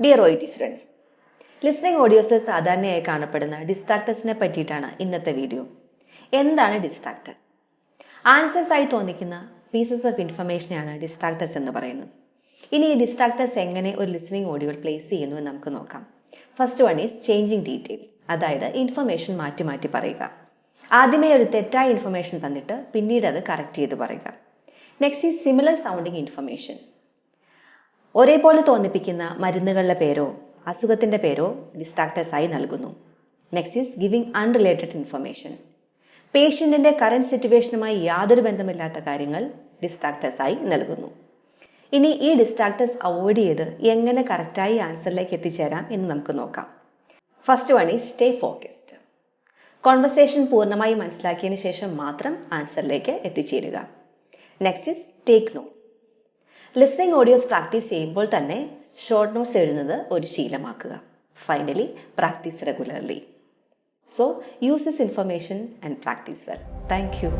Dear OIT students, listening ഓഡിയോസിൽ സാധാരണയായി കാണപ്പെടുന്ന ഡിസ്ട്രാക്ടേഴ്സിനെ പറ്റിയിട്ടാണ് ഇന്നത്തെ വീഡിയോ. എന്താണ് ഡിസ്ട്രാക്ടർ? ആൻസേഴ്സ് ആയി തോന്നിക്കുന്ന പീസസ് ഓഫ് ഇൻഫർമേഷനെയാണ് ഡിസ്ട്രാക്ടേഴ്സ് എന്ന് പറയുന്നത്. ഇനി ഈ ഡിസ്ട്രാക്ടേഴ്സ് എങ്ങനെ ഒരു ലിസ്ണിംഗ് ഓഡിയോയിൽ പ്ലേസ് ചെയ്യുന്നു എന്ന് നമുക്ക് നോക്കാം. First one is changing details, അതായത് ഇൻഫർമേഷൻ മാറ്റി മാറ്റി പറയുക. ആദ്യമേ ഒരു തെറ്റായ ഇൻഫർമേഷൻ തന്നിട്ട് പിന്നീട് അത് കറക്റ്റ് ചെയ്ത് പറയുക. Next is similar sounding information. ഒരേപോലെ തോന്നിപ്പിക്കുന്ന മരുന്നുകളുടെ പേരോ അസുഖത്തിൻ്റെ പേരോ ഡിസ്ട്രാക്ടേഴ്സായി നൽകുന്നു. Next is giving unrelated information. പേഷ്യൻറ്റിൻ്റെ കറൻറ്റ് സിറ്റുവേഷനുമായി യാതൊരു ബന്ധമില്ലാത്ത കാര്യങ്ങൾ ഡിസ്ട്രാക്ടേഴ്സായി നൽകുന്നു. ഇനി ഈ ഡിസ്ട്രാക്ടേഴ്സ് അവോയ്ഡ് ചെയ്ത് എങ്ങനെ കറക്റ്റായി ആൻസറിലേക്ക് എത്തിച്ചേരാം എന്ന് നമുക്ക് നോക്കാം. First one is stay focused. Conversation പൂർണ്ണമായി മനസ്സിലാക്കിയതിന് ശേഷം മാത്രം ആൻസറിലേക്ക് എത്തിച്ചേരുക. Next is take note. Listening audios practice ചെയ്യുമ്പോൾ തന്നെ ഷോർട്ട് നോട്ട്സ് എഴുതുന്നത് ഒരു ശീലമാക്കുക. Finally, practice regularly. So use this information and practice well. Thank U.